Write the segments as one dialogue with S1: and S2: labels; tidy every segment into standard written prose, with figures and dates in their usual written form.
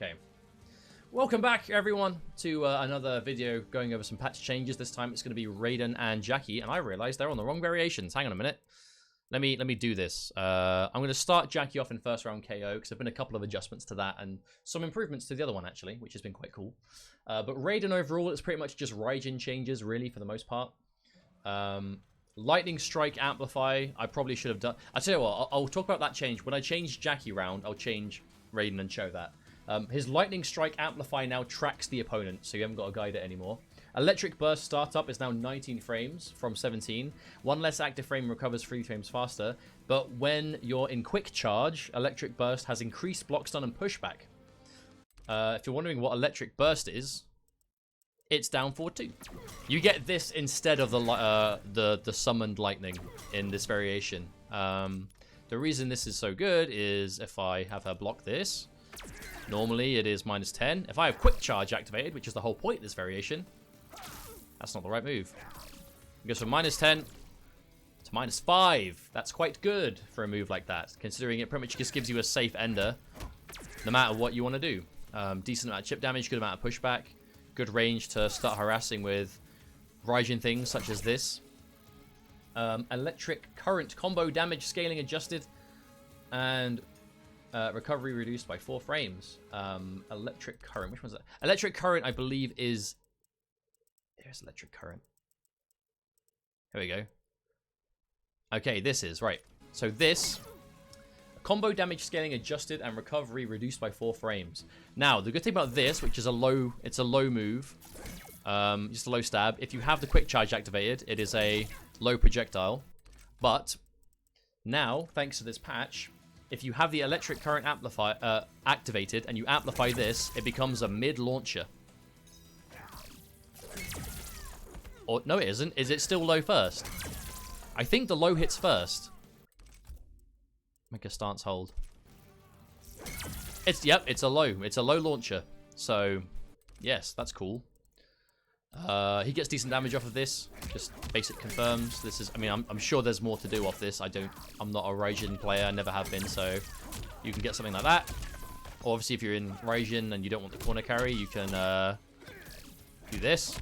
S1: Okay. Welcome back, everyone, to another video going over some patch changes. This time it's going to be Raiden and Jacqui, and I realized they're on the wrong variations. Hang on a minute. Let me do this. I'm going to start Jacqui off in first round KO, because there have been a couple of adjustments to that, and some improvements to the other one, actually, which has been quite cool. But Raiden overall, it's pretty much just Raiden changes, really, for the most part. Lightning Strike Amplify, I probably should have done... I'll tell you what, I'll talk about that change. When I change Jacqui round, I'll change Raiden and show that. His Lightning Strike Amplify now tracks the opponent, so you haven't got to guide it anymore. Electric Burst Startup is now 19 frames from 17. One less active frame recovers 3 frames faster. But when you're in Quick Charge, Electric Burst has increased block stun and pushback. If you're wondering what Electric Burst is, it's down 4-2. You get this instead of the summoned lightning in this variation. The reason this is so good is if I have her block this, normally it is -10. If I have Quick Charge activated, which is the whole point of this variation, that's not the right move. It goes from -10 to -5. That's quite good for a move like that, considering it pretty much just gives you a safe ender no matter what you want to do. Decent amount of chip damage, good amount of pushback, good range to start harassing with Raiden things such as this. Electric Current combo damage scaling adjusted, and recovery reduced by 4 frames. Electric Current, which one's that? Electric Current, I believe, is... There's Electric Current. Here we go. Okay, this is, right. So this, combo damage scaling adjusted and recovery reduced by 4 frames. Now, the good thing about this, which is it's a low move, just a low stab. If you have the Quick Charge activated, it is a low projectile. But now, thanks to this patch, if you have the Electric Current amplify activated and you amplify this, it becomes a mid-launcher. Or, no, it isn't. Is it still low first? I think the low hits first. Make a stance hold. Yep, it's a low. It's a low launcher. So, yes, that's cool. He gets decent damage off of this. Just basic confirms. This is, I mean, I'm sure there's more to do off this. I'm not a Raiden player. I never have been, so you can get something like that. Or obviously, if you're in Raiden and you don't want the corner carry, you can do this.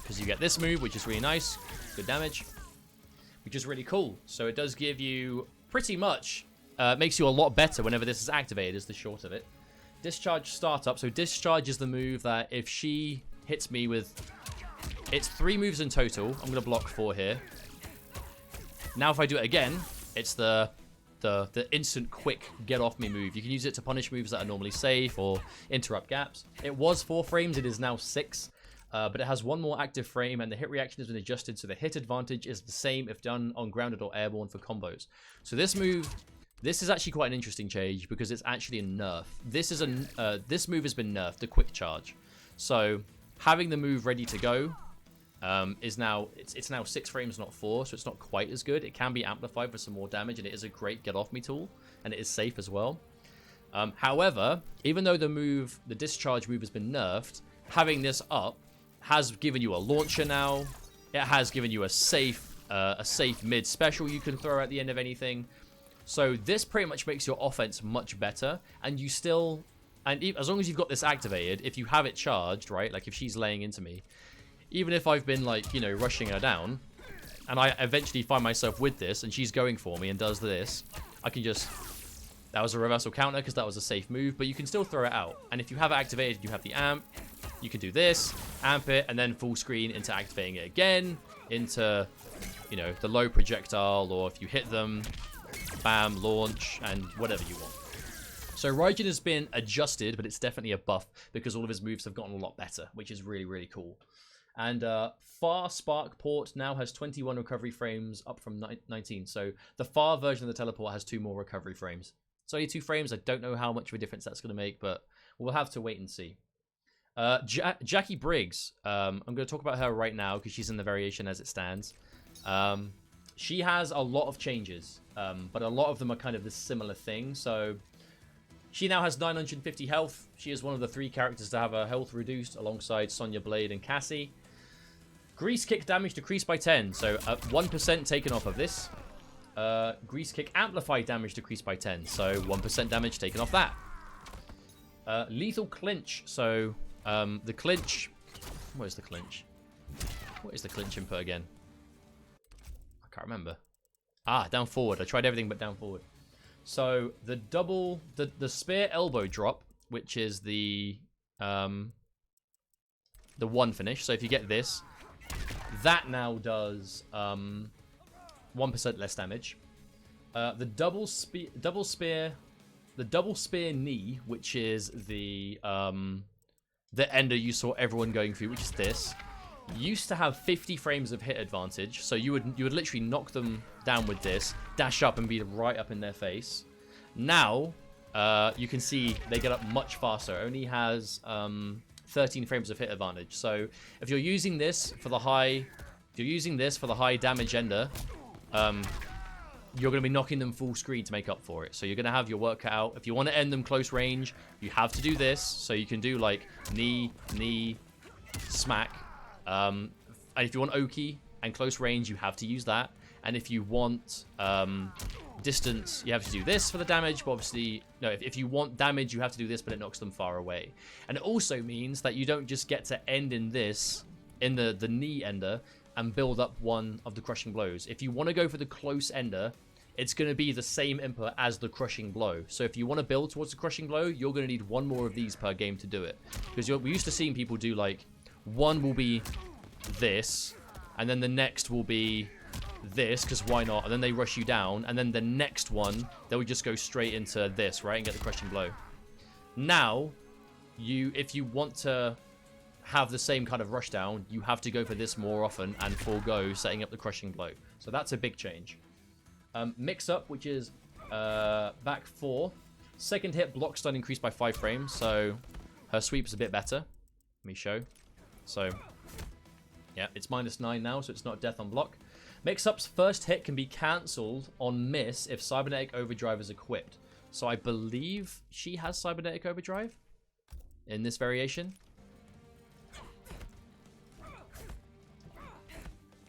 S1: Because you get this move, which is really nice. Good damage. Which is really cool. So it does give you pretty much, makes you a lot better whenever this is activated, is the short of it. Discharge Startup. So Discharge is the move that if she hits me with... It's 3 moves in total. I'm going to block 4 here. Now if I do it again, it's the instant quick get off me move. You can use it to punish moves that are normally safe or interrupt gaps. It was 4 frames. It is now 6. But it has 1 more active frame, and the hit reaction has been adjusted, so the hit advantage is the same if done on grounded or airborne for combos. So this move, this is actually quite an interesting change because it's actually a nerf. This is this move has been nerfed, the Quick Charge. So having the move ready to go is now it's now 6 frames, not 4, so it's not quite as good. It can be amplified for some more damage, and it is a great get off me tool, and it is safe as well. However, even though the discharge move has been nerfed, having this up has given you a launcher now. It has given you a safe mid special you can throw at the end of anything. So this pretty much makes your offense much better. And you still, as long as you've got this activated, if you have it charged, right? Like if she's laying into me, even if I've been like, you know, rushing her down, and I eventually find myself with this, and she's going for me and does this, I can just... That was a reversal counter because that was a safe move, but you can still throw it out. And if you have it activated, you have the amp, you can do this, amp it, and then full screen into activating it again, into, you know, the low projectile, or if you hit them, bam, launch, and whatever you want. So Raiden has been adjusted, but it's definitely a buff because all of his moves have gotten a lot better, which is really, really cool. And Far Spark Port now has 21 recovery frames, up from 19. So the Far version of the teleport has 2 more recovery frames. It's only 2 frames. I don't know how much of a difference that's going to make, but we'll have to wait and see. Jacqui Briggs. I'm going to talk about her right now because she's in the variation as it stands. She has a lot of changes, but a lot of them are kind of this similar thing. So she now has 950 health. She is one of the 3 characters to have her health reduced alongside Sonya Blade and Cassie. Grease Kick damage decreased by 10, so 1% taken off of this. Grease Kick Amplify damage decreased by 10, so 1% damage taken off that. Lethal clinch. So the clinch. Where's the clinch? What is the clinch input again? I can't remember. Ah, down forward. I tried everything but down forward. So the the spear elbow drop, which is the one finish. So if you get this, that now does 1% less damage. The double spear knee, which is the ender you saw everyone going through, which is this, used to have 50 frames of hit advantage. So you would literally knock them down with this, dash up and be right up in their face. Now you can see they get up much faster. It only has 13 frames of hit advantage. So if you're using this for the high damage ender, you're going to be knocking them full screen to make up for it. So you're going to have your work cut out. If you want to end them close range, you have to do this. So you can do like knee, smack. And if you want Oki and close range, you have to use that. And if you want distance, you have to do this for the damage. But obviously, no, if you want damage, you have to do this, but it knocks them far away. And it also means that you don't just get to end in this, in the knee ender, and build up one of the crushing blows. If you want to go for the close ender, it's going to be the same input as the crushing blow. So if you want to build towards the crushing blow, you're going to need one more of these per game to do it. Because we're used to seeing people do like, one will be this, and then the next will be this, because why not? And then they rush you down, and then the next one, they will just go straight into this, right, and get the crushing blow. Now, if you want to have the same kind of rush down, you have to go for this more often and forego setting up the crushing blow. So that's a big change. Mix up, which is back 4. Second hit block stun increased by 5 frames, so her sweep is a bit better. Let me show. So yeah, it's -9 now, so it's not death on block. Mix up's first hit can be cancelled on miss if cybernetic overdrive is equipped. So I believe she has cybernetic overdrive in this variation.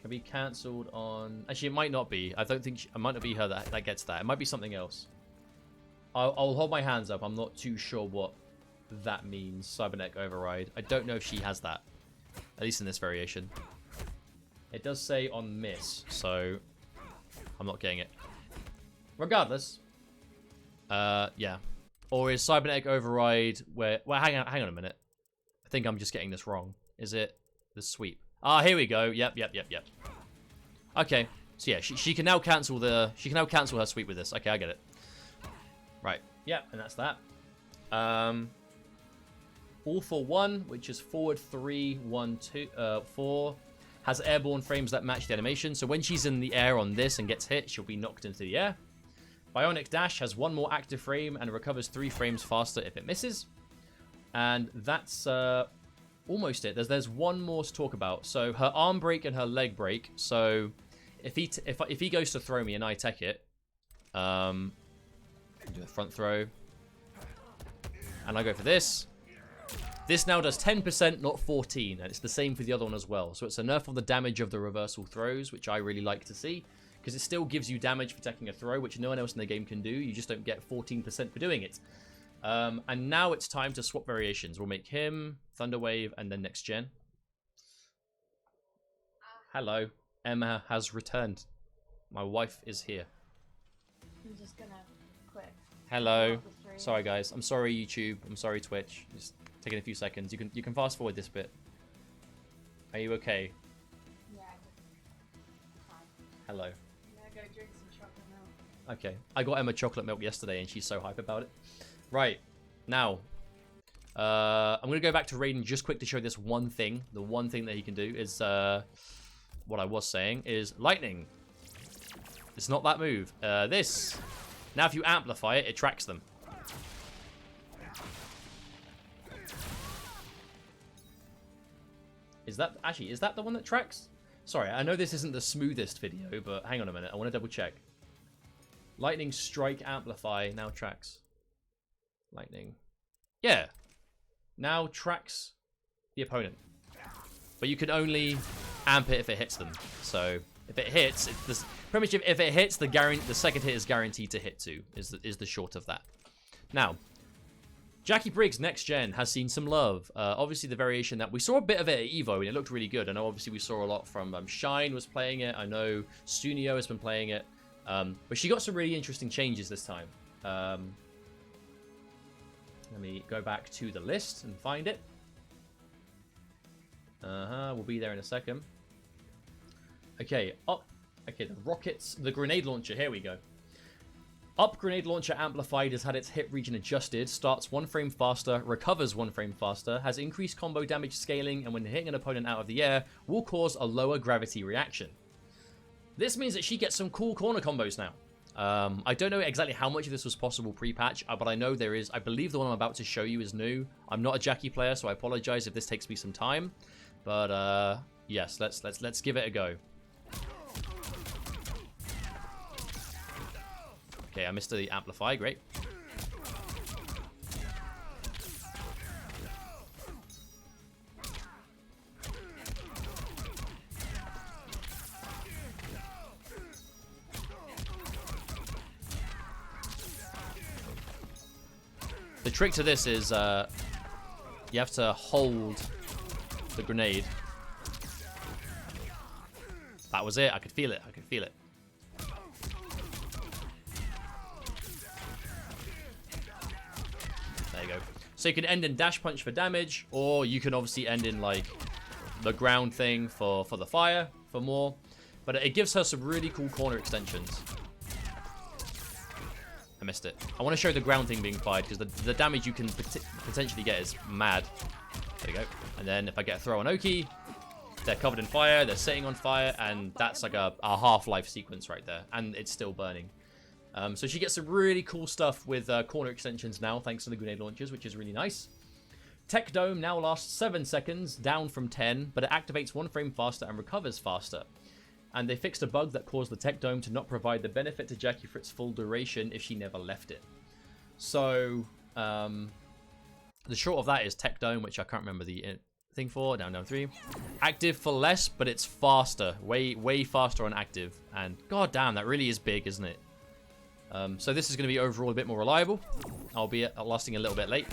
S1: Can be cancelled on... Actually, it might not be. I don't think... It might not be her that gets that. It might be something else. I'll hold my hands up. I'm not too sure what that means. Cybernetic override. I don't know if she has that. At least in this variation. It does say on miss, so... I'm not getting it. Regardless. Yeah. Or is cybernetic override where... Well, hang on a minute. I think I'm just getting this wrong. Is it the sweep? Ah, here we go. Yep. Okay. So yeah, she can now cancel her sweep with this. Okay, I get it. Right. Yep, and that's that. All for 1, which is forward 3, 1, 2, 4, has airborne frames that match the animation. So when she's in the air on this and gets hit, she'll be knocked into the air. Bionic Dash has 1 more active frame and recovers 3 frames faster if it misses. And that's almost it. There's one more to talk about. So her arm break and her leg break. So if he goes to throw me and I tech it, do a front throw, and I go for this. This now does 10%, not 14, and it's the same for the other one as well. So it's a nerf on the damage of the reversal throws, which I really like to see, because it still gives you damage for taking a throw, which no one else in the game can do. You just don't get 14% for doing it. And now it's time to swap variations. We'll make him Thunder Wave and then next gen. Hello, Emma has returned. My wife is here.
S2: I'm just gonna quit.
S1: Hello. Sorry guys. I'm sorry YouTube. I'm sorry Twitch. Just taking a few seconds. You can fast forward this bit. Are you okay?
S2: Yeah. Fine.
S1: Hello.
S2: I'm gonna go drink some chocolate milk.
S1: Okay. I got Emma chocolate milk yesterday and she's so hype about it. Right. Now. I'm going to go back to Raiden just quick to show this one thing. The one thing that he can do is, what I was saying is lightning. It's not that move. This. Now if you amplify it, it tracks them. Is that the one that tracks? Sorry, I know this isn't the smoothest video, but hang on a minute. I want to double check. Lightning strike amplify now tracks. Lightning. Yeah. Now tracks the opponent. But you can only amp it if it hits them. So if it hits, pretty much if it hits, the second hit is guaranteed to hit too, is the short of that. Now, Jacqui Briggs next gen has seen some love. Obviously, the variation that we saw a bit of it at Evo, and it looked really good. I know, obviously, we saw a lot from Shine was playing it. I know Sunio has been playing it, but she got some really interesting changes this time. Let me go back to the list and find it. We'll be there in a second. Okay, okay, the rockets, the grenade launcher. Here we go. Up grenade launcher amplified has had its hit region adjusted, starts 1 frame faster, recovers 1 frame faster, has increased combo damage scaling, and when hitting an opponent out of the air, will cause a lower gravity reaction. This means that she gets some cool corner combos now. I don't know exactly how much of this was possible pre-patch, but I know there is. I believe the one I'm about to show you is new. I'm not a Jacqui player, so I apologize if this takes me some time. But yes, let's give it a go. Okay, I missed the Amplify, great. The trick to this is you have to hold the grenade. That was it, I could feel it, I could feel it. There you go. So you can end in dash punch for damage, or you can obviously end in like the ground thing for the fire for more. But it gives her some really cool corner extensions. I missed it. I want to show the ground thing being fired because the damage you can potentially get is mad. There you go. And then if I get a throw on Oki, they're covered in fire, they're sitting on fire, and that's like a half-life sequence right there. And it's still burning. So she gets some really cool stuff with corner extensions now, thanks to the grenade launchers, which is really nice. Tech Dome now lasts 7 seconds, down from 10, but it activates 1 frame faster and recovers faster. And they fixed a bug that caused the Tech Dome to not provide the benefit to Jacqui for its full duration if she never left it. So, the short of that is Tech Dome, which I can't remember the thing for, down 3. Active for less, but it's faster, way faster on active. And god damn, that really is big, isn't it? So this is going to be overall a bit more reliable, albeit lasting a little bit late.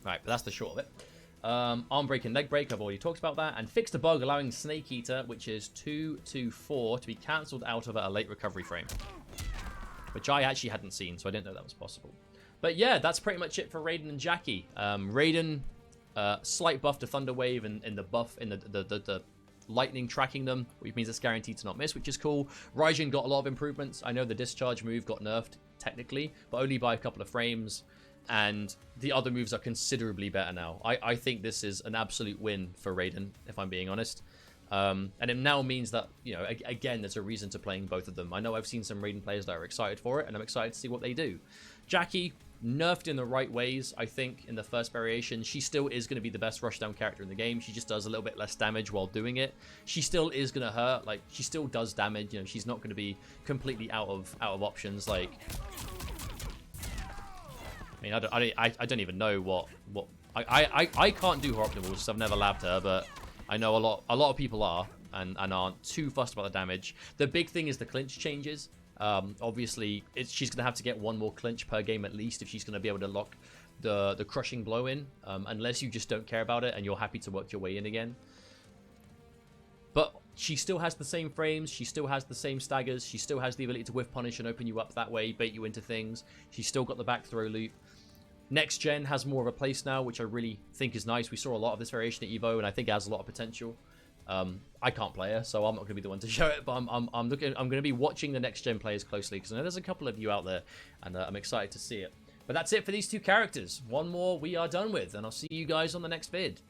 S1: Right, but that's the short of it. Arm break and leg break, I've already talked about that. And fixed a bug allowing Snake Eater, which is 2-4, to be cancelled out of a late recovery frame. Which I actually hadn't seen, so I didn't know that was possible. But yeah, that's pretty much it for Raiden and Jacqui. Raiden, slight buff to Thunder Wave and the buff in the lightning tracking them, which means it's guaranteed to not miss, which is cool. Raiden got a lot of improvements. I know the discharge move got nerfed, technically, but only by a couple of frames. And the other moves are considerably better now. I think this is an absolute win for Raiden, if I'm being honest. And it now means that, you know, again, there's a reason to playing both of them. I know I've seen some Raiden players that are excited for it, and I'm excited to see what they do. Jacqui, nerfed in the right ways, I think, in the first variation. She still is going to be the best rushdown character in the game. She just does a little bit less damage while doing it. She still is going to hurt. Like, she still does damage. You know, she's not going to be completely out of options. Like, I mean, I don't even know what I can't do her optimals. So I've never labbed her, but I know a lot of people are and aren't too fussed about the damage. The big thing is the clinch changes. Obviously, she's going to have to get 1 more clinch per game at least if she's going to be able to lock the crushing blow in, unless you just don't care about it and you're happy to work your way in again. But she still has the same frames, she still has the same staggers, she still has the ability to whiff punish and open you up that way, bait you into things. She's still got the back throw loop. Next gen has more of a place now, which I really think is nice. We saw a lot of this variation at Evo, and I think it has a lot of potential. I can't play her, so I'm not going to be the one to show it, but I'm going to be watching the next gen players closely, because I know there's a couple of you out there, and I'm excited to see it. But that's it for these 2 characters. 1 more we are done with, and I'll see you guys on the next vid.